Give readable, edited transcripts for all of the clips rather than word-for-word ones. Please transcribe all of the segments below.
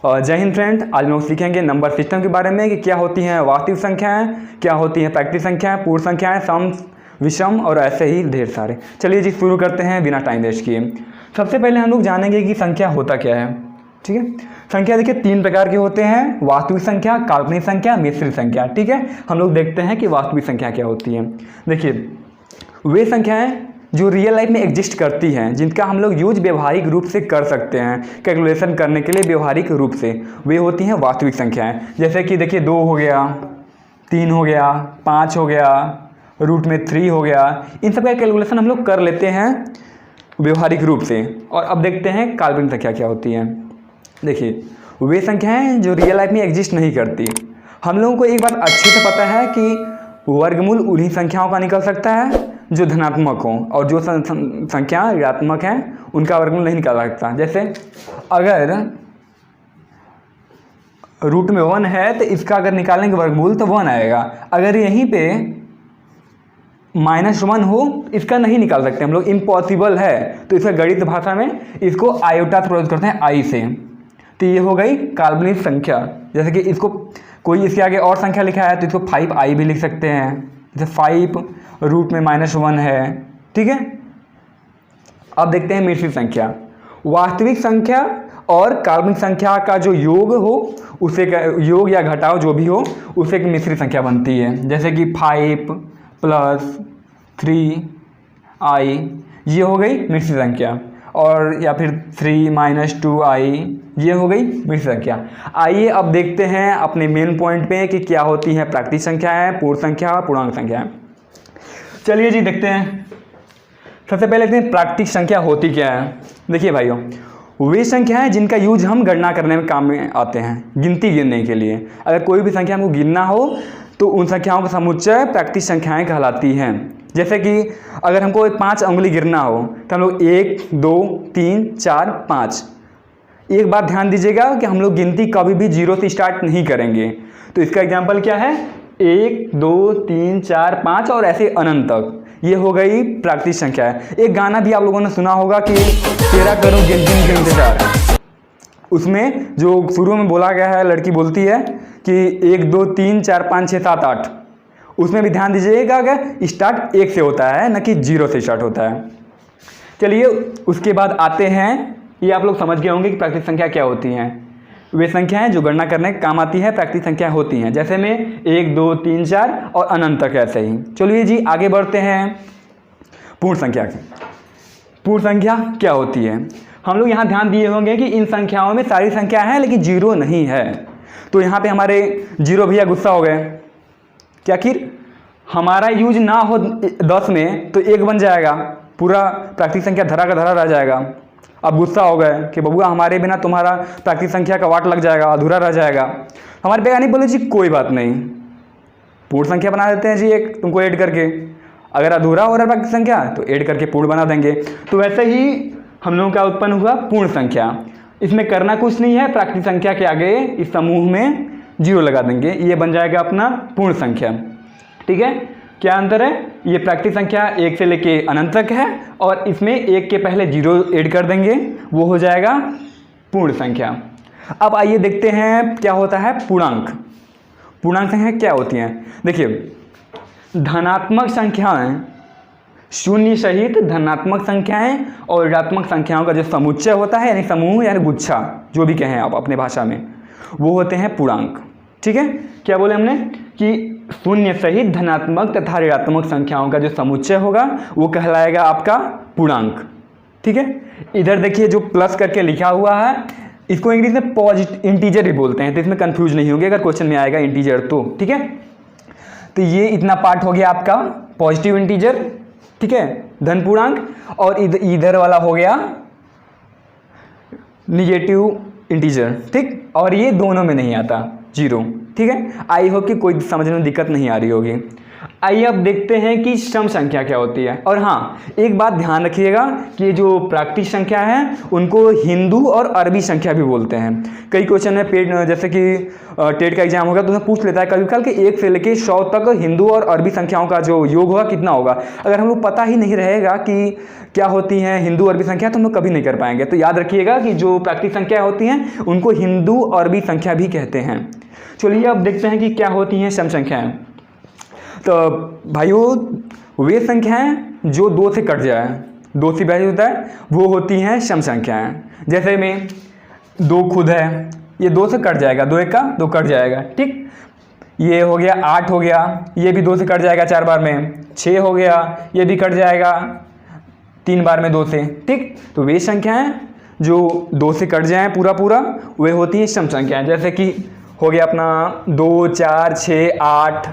जय हिंद फ्रेंड। आज हम लोग सीखेंगे नंबर सिस्टम के बारे में कि क्या होती हैं वास्तविक संख्याएं, क्या होती हैं प्राकृतिक संख्याएं, पूर्ण संख्याएं, सम, विषम और ऐसे ही ढेर सारे। चलिए जी शुरू करते हैं बिना टाइम वेस्ट किए। सबसे पहले हम लोग जानेंगे कि संख्या होता क्या है। ठीक है, संख्या देखिए 3 प्रकार के होते हैं, वास्तविक संख्या, काल्पनिक संख्या, मिश्रित संख्या। ठीक है, हम लोग देखते हैं कि वास्तविक संख्या क्या होती है। देखिए वे संख्याएं जो रियल लाइफ में एग्जिस्ट करती हैं, जिनका हम लोग यूज व्यवहारिक रूप से कर सकते हैं, कैलकुलेशन करने के लिए व्यवहारिक रूप से, वे होती हैं वास्तविक संख्याएं। जैसे कि देखिए 2 हो गया, 3 हो गया, 5 हो गया, रूट में 3 हो गया, इन सब का कैलकुलेशन हम लोग कर लेते हैं व्यवहारिक रूप से। और अब देखते हैं काल्पनिक संख्या क्या होती है। देखिए वे संख्याएं जो रियल लाइफ में एग्जिस्ट नहीं करती। हम लोगों को एक बात अच्छे से पता है कि वर्गमूल उन्हीं संख्याओं का निकल सकता है जो धनात्मक हों, और जो संख्या ऋणात्मक हैं उनका वर्गमूल नहीं निकाला सकता। जैसे अगर रूट में 1 है तो इसका अगर निकालेंगे वर्गमूल तो 1 आएगा। अगर यहीं पे -1 हो, इसका नहीं निकाल सकते हम लोग, इम्पॉसिबल है। तो इसका गणित भाषा में इसको आयोटा से प्रयोग करते हैं, आई से। तो ये हो गई काल्पनिक संख्या। जैसे कि इसको कोई इसके आगे और संख्या लिखा है तो इसको 5i भी लिख सकते हैं। जैसे 5 रूट में -1 है। ठीक है, अब देखते हैं मिश्रित संख्या। वास्तविक संख्या और काल्पनिक संख्या का जो योग हो, उसे योग या घटाव जो भी हो, उसे एक मिश्रित संख्या बनती है। जैसे कि 5 + 3i, ये हो गई मिश्रित संख्या। और या फिर 3 - 2i, ये हो गई मिश्रित संख्या। आइए अब देखते हैं अपने मेन पॉइंट पे कि क्या होती है प्राकृतिक संख्याएं, पूर्ण संख्या, पूर्णांक संख्याएं। चलिए जी देखते हैं। सबसे पहले देखते हैं प्राकृतिक संख्या होती क्या है। देखिए भाइयों, वे संख्याएं जिनका यूज हम गणना करने में काम में आते हैं, गिनती गिनने के लिए। अगर कोई भी संख्या हमको गिनना हो तो उन संख्याओं का समुच्चय प्राकृतिक संख्याएं कहलाती हैं। जैसे कि अगर हमको 5 अंगुली गिनना हो तो हम लोग 1 2 3 4 5। एक बात ध्यान दीजिएगा कि हम लोग गिनती कभी भी 0 से स्टार्ट नहीं करेंगे। तो इसका एग्जाम्पल क्या है, 1 2 3 4 5 और ऐसे अनंत तक। ये हो गई प्राकृतिक संख्या है। एक गाना भी आप लोगों ने सुना होगा कि तेरा करूँ गिनती गिनते 4। उसमें जो शुरू में बोला गया है, लड़की बोलती है कि 1 2 3 4 5 6 7 8। उसमें भी ध्यान दीजिएगा कि स्टार्ट 1 से होता है, न कि 0 से स्टार्ट होता है। चलिए उसके बाद आते हैं, ये आप लोग समझ गए होंगे कि प्राकृतिक संख्या क्या होती हैं। वे संख्याएं जो गणना करने के काम आती है प्राकृतिक संख्या होती हैं। जैसे में 1 2 3 4 और अनंत तक ऐसे ही। चलिए जी आगे बढ़ते हैं पूर्ण संख्या की। पूर्ण संख्या क्या होती है। हम लोग यहाँ ध्यान दिए होंगे कि इन संख्याओं में सारी संख्या है लेकिन 0 नहीं है। तो यहाँ पे हमारे 0 भैया गुस्सा हो गए कि आखिर हमारा यूज ना हो 10 में तो 1 बन जाएगा, पूरा प्राकृतिक संख्या धरा का धरा रह जाएगा। अब गुस्सा हो गए कि बबुआ हमारे बिना तुम्हारा प्राकृतिक संख्या का वाट लग जाएगा, अधूरा रह जाएगा। हमारे वैज्ञानिक बोले जी कोई बात नहीं, पूर्ण संख्या बना देते हैं जी एक तुमको ऐड करके। अगर अधूरा हो रहा है प्राकृतिक संख्या तो ऐड करके पूर्ण बना देंगे। तो वैसे ही हम लोगों का उत्पन्न हुआ पूर्ण संख्या। इसमें करना कुछ नहीं है, प्राकृतिक संख्या के आगे इस समूह में 0 लगा देंगे, ये बन जाएगा अपना पूर्ण संख्या। ठीक है, क्या अंतर है, ये प्राकृतिक संख्या 1 से लेके अनंत तक है और इसमें 1 के पहले 0 ऐड कर देंगे, वो हो जाएगा पूर्ण संख्या। अब आइए देखते हैं क्या होता है पूर्णांक। पूर्णांक संख्या क्या होती हैं। देखिए धनात्मक संख्याएं, शून्य सहित धनात्मक संख्याएं और ऋणात्मक संख्याओं का जो समुच्चय होता है, यानी समूह यानी गुच्छा, जो भी कहें आप अपने भाषा में, वो होते हैं पूर्णांक। ठीक है, क्या बोले हमने कि शून्य सहित धनात्मक तथा ऋणात्मक संख्याओं का जो समुच्चय होगा वो कहलाएगा आपका पूर्णांक। ठीक है, इधर देखिए जो प्लस करके लिखा हुआ है, इसको इंग्लिश में पॉजिटिव इंटीजर भी बोलते हैं, तो इसमें कंफ्यूज नहीं होंगे अगर क्वेश्चन में आएगा इंटीजर तो। ठीक है, तो ये इतना पार्ट हो गया आपका पॉजिटिव इंटीजर। ठीक है, धन पूर्णांक। और इधर वाला हो गया निगेटिव इंटीजर। ठीक, और ये दोनों में नहीं आता 0। ठीक है, आई होप कि कोई समझने में दिक्कत नहीं आ रही होगी। आइए अब देखते हैं कि सम संख्या क्या होती है। और हाँ, एक बात ध्यान रखिएगा कि जो प्राकृतिक संख्या है उनको हिंदू और अरबी संख्या भी बोलते हैं। कई क्वेश्चन में पेट जैसे कि टेट का एग्जाम होगा तो उसमें पूछ लेता है कभी कल कि 1 से लेकर 100 तक हिंदू और अरबी संख्याओं का जो योग होगा कितना होगा। अगर हम लोग पता ही नहीं रहेगा कि क्या होती हैं हिंदू अरबी संख्या तो हम लोग कभी नहीं कर पाएंगे। तो याद रखिएगा कि जो प्राकृतिक संख्या होती हैं उनको हिंदू अरबी संख्या भी कहते हैं। चलिए अब देखते हैं कि क्या होती हैं सम संख्याएँ। तो भाइयों वे संख्याएं जो 2 से कट जाए, 2 से विभाजित होता है, वो होती हैं सम संख्याएं। जैसे में 2 खुद है, ये 2 से कट जाएगा, 2 एक का 2 कट जाएगा, ठीक। ये हो गया 8 हो गया, ये भी 2 से कट जाएगा 4 बार में। 6 हो गया, ये भी कट जाएगा 3 बार में 2 से, ठीक। तो वे संख्याएं जो 2 से कट जाएं पूरा पूरा वे होती हैं सम संख्याएं। जैसे कि हो गया अपना 2, 4, 6, 8,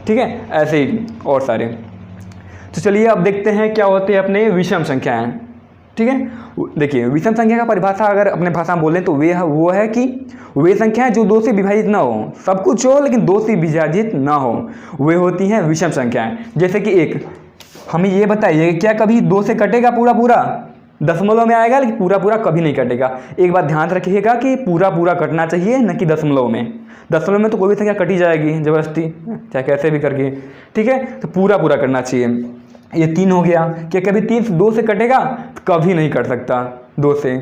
ठीक है, ऐसे ही और सारे। तो चलिए अब देखते हैं क्या होते हैं अपने विषम संख्याएं, ठीक है। देखिए विषम संख्या का परिभाषा अगर अपने भाषा में बोलें तो वो है कि वे संख्याएं जो 2 से विभाजित ना हो, सब कुछ हो लेकिन 2 से विभाजित ना हो, वे होती हैं विषम संख्याएं। जैसे कि एक, हमें ये बताइए क्या कभी 2 से कटेगा पूरा पूरा? दशमलव में आएगा लेकिन पूरा पूरा कभी नहीं कटेगा। एक बात ध्यान रखिएगा कि पूरा पूरा कटना चाहिए न कि दशमलव में। दशमलव में तो कोई भी संख्या कटी जाएगी ज़बरदस्ती, चाहे कैसे भी करके, ठीक है। तो पूरा पूरा करना चाहिए। ये 3 हो गया, क्या कभी 3 से 2 से कटेगा? तो कभी नहीं कट सकता 2 से।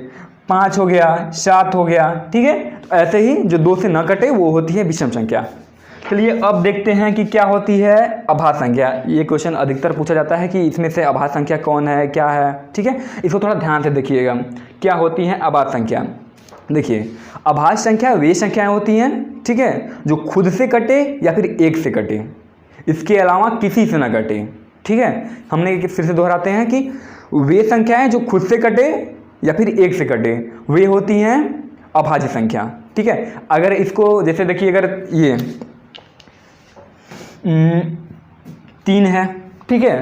5 हो गया, 7 हो गया, ठीक है। तो ऐसे ही जो 2 से ना कटे वो होती है विषम संख्या। चलिए अब देखते हैं कि क्या होती है अभाज्य संख्या। ये क्वेश्चन अधिकतर पूछा जाता है कि इसमें से अभाज्य संख्या कौन है, क्या है, ठीक है। इसको थोड़ा ध्यान से देखिएगा क्या होती है अभाज्य संख्या। देखिए अभाज्य संख्या वे संख्याएं होती हैं, ठीक है, जो खुद से कटे या फिर 1 से कटे, इसके अलावा किसी से ना कटे, ठीक है। हमने फिर से दोहराते हैं कि वे संख्याएं जो खुद से कटे या फिर 1 से कटे वे होती हैं अभाज्य संख्या, ठीक है। अगर इसको जैसे देखिए अगर ये 3 है, ठीक है,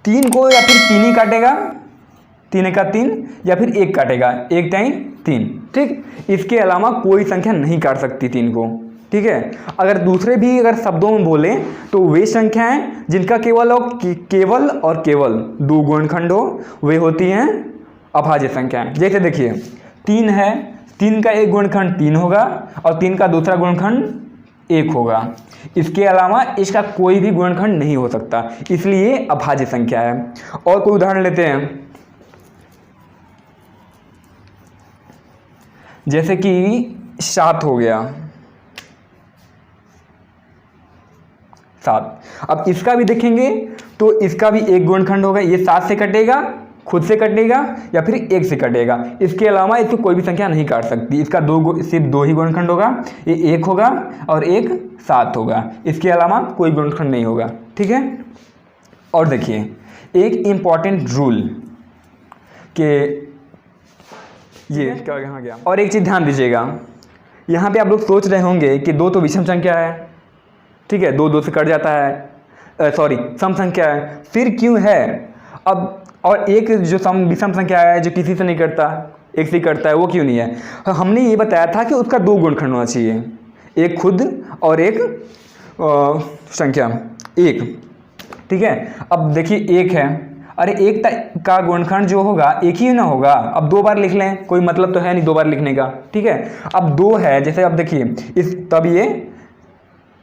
3 को या फिर 3 ही काटेगा, 3 का 3 या फिर 1 काटेगा, 1 टाइम 3, ठीक। इसके अलावा कोई संख्या नहीं काट सकती 3 को, ठीक है। अगर दूसरे भी अगर शब्दों में बोलें तो वे संख्याएं जिनका केवल और केवल 2 गुणनखंड हो वे होती हैं अभाज्य संख्याएं। जैसे देखिए 3 है, 3 का एक गुणनखंड 3 होगा और 3 का दूसरा गुणनखंड 1 होगा। इसके अलावा इसका कोई भी गुणनखंड नहीं हो सकता, इसलिए अभाज्य संख्या है। और कोई उदाहरण लेते हैं, जैसे कि 7 हो गया, 7। अब इसका भी देखेंगे तो इसका भी एक गुणनखंड होगा, ये 7 से कटेगा, खुद से कटेगा या फिर 1 से कटेगा। इसके अलावा इसको कोई भी संख्या नहीं काट सकती। इसका सिर्फ 2 ही गुणनखंड होगा, ये 1 होगा और एक 7 होगा। इसके अलावा कोई गुणनखंड नहीं होगा, ठीक है। और देखिए एक इम्पॉर्टेंट रूल के ये क्या यहाँ गया। और एक चीज़ ध्यान दीजिएगा, यहाँ पे आप लोग सोच रहे होंगे कि 2 तो विषम संख्या है, ठीक है, 2 से कट जाता है, सॉरी सम संख्या है, फिर क्यों है? अब और एक जो विषम संख्या है जो किसी से नहीं कटता, 1 से कटता है, वो क्यों नहीं है? हमने ये बताया था कि उसका 2 गुणनखंड होना चाहिए, एक खुद और एक संख्या 1, ठीक है। अब देखिए 1 है, अरे 1 का गुणनखंड जो होगा 1 ही ना होगा। अब 2 बार लिख लें, कोई मतलब तो है नहीं 2 बार लिखने का, ठीक है। अब 2 है, जैसे अब देखिए तब ये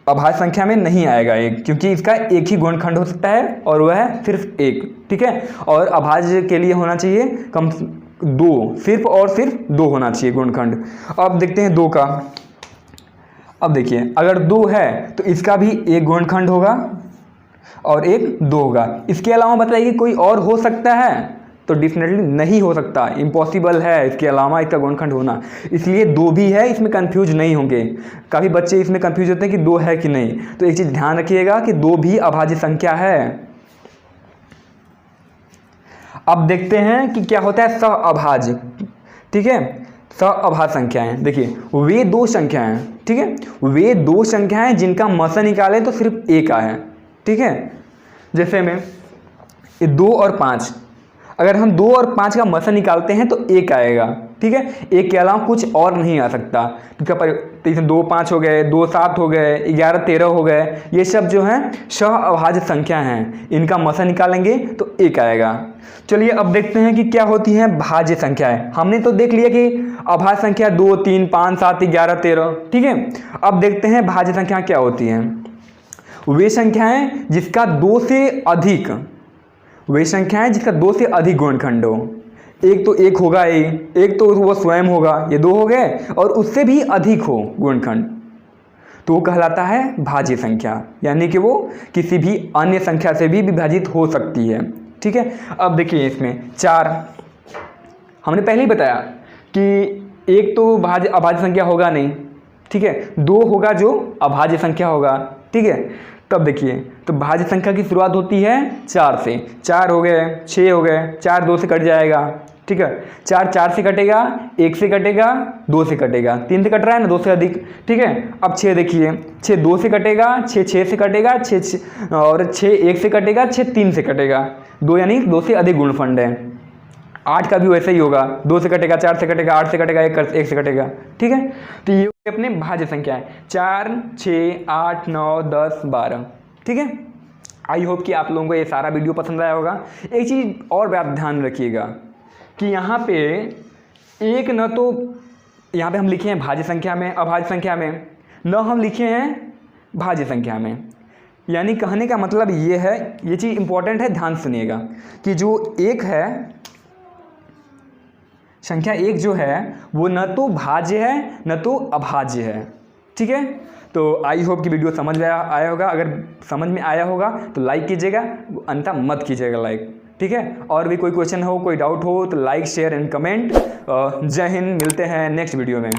अभाज्य संख्या में नहीं आएगा 1, क्योंकि इसका एक ही गुणनखंड हो सकता है और वह है सिर्फ 1, ठीक है। और अभाज्य के लिए होना चाहिए कम 2, सिर्फ और सिर्फ 2 होना चाहिए गुणनखंड। अब देखते हैं 2 का। अब देखिए अगर 2 है तो इसका भी एक गुणनखंड होगा और एक 2 होगा। इसके अलावा बताइए कोई और हो सकता है? तो डेफिनेटली नहीं हो सकता, इम्पॉसिबल है इसके अलावा इसका गुणनखंड होना। इसलिए 2 भी है, इसमें कंफ्यूज नहीं होंगे। काफ़ी बच्चे इसमें कंफ्यूज होते हैं कि 2 है कि नहीं, तो एक चीज़ ध्यान रखिएगा कि 2 भी अभाज्य संख्या है। अब देखते हैं कि क्या होता है सहअभाज्य, ठीक है। सहअभाज्य संख्याएं, देखिए वे 2 संख्याएं, ठीक है, वे 2 संख्याएं जिनका मसा निकाले तो सिर्फ 1 आए, ठीक है। जैसे में 2 और 5, अगर हम 2 और 5 का मसा निकालते हैं तो 1 आएगा, ठीक है, एक के अलावा कुछ और नहीं आ सकता। तो इसमें 2 5 हो गए, 2 7 हो गए, 11 13 हो गए, ये सब जो हैं सह-अभाज्य संख्या हैं, इनका मसा निकालेंगे तो 1 आएगा। चलिए अब देखते हैं कि क्या होती हैं भाज्य संख्याएं। हमने तो देख लिया कि अभाज्य संख्या 2 3 5 7 11 13, ठीक है। अब देखते हैं भाज्य संख्या क्या होती हैं। वे संख्याएं जिसका 2 से अधिक, वे संख्याएं जिसका 2 से अधिक गुणनखंड हो। एक तो 1 होगा, एक तो वो स्वयं होगा, ये 2 हो गए, और उससे भी अधिक हो गुणनखंड तो वो कहलाता है भाज्य संख्या, यानी कि वो किसी भी अन्य संख्या से भी विभाजित हो सकती है, ठीक है। अब देखिए इसमें 4 हमने पहले ही बताया कि एक तो अभाज्य संख्या होगा नहीं, ठीक है, 2 होगा जो अभाज्य संख्या होगा, ठीक है। तब देखिए तो भाज्य संख्या की शुरुआत होती है 4 से। 4 हो गए, 6 हो गए, 4 2 से कट जाएगा, ठीक है। 4 4 से कटेगा, 1 से कटेगा, 2 से कटेगा, 3 से कट रहा है ना, 2 से अधिक, ठीक है। अब 6 देखिए, 6 2 से कटेगा, 6 6 से कटेगा, 6 और 6 1 से कटेगा, 6 3 से कटेगा, 2 यानी 2 से अधिक गुणनफंड है। 8 का भी वैसे ही होगा, 2 से कटेगा, 4 से कटेगा, 8 से कटेगा, 1 से कटेगा, ठीक है। तो ये अपने भाज्य संख्या है 4 6 8 9 10 12, ठीक है। आई होप कि आप लोगों को ये सारा वीडियो पसंद आया होगा। एक चीज़ और बात ध्यान रखिएगा कि यहाँ पे एक न तो यहाँ पे हम लिखे हैं भाज्य संख्या में, अभाज्य संख्या में, न हम लिखे हैं भाज्य संख्या में। यानी कहने का मतलब ये है, ये चीज़ इंपॉर्टेंट है, ध्यान सुनिएगा कि जो 1 है, संख्या 1 जो है वो न तो भाज्य है न तो अभाज्य है, ठीक है। तो आई होप कि वीडियो समझ में आया होगा। अगर समझ में आया होगा तो लाइक कीजिएगा, अन्यथा मत कीजिएगा लाइक, ठीक है। और भी कोई क्वेश्चन हो, कोई डाउट हो तो लाइक शेयर एंड कमेंट। जय हिंद, मिलते हैं नेक्स्ट वीडियो में।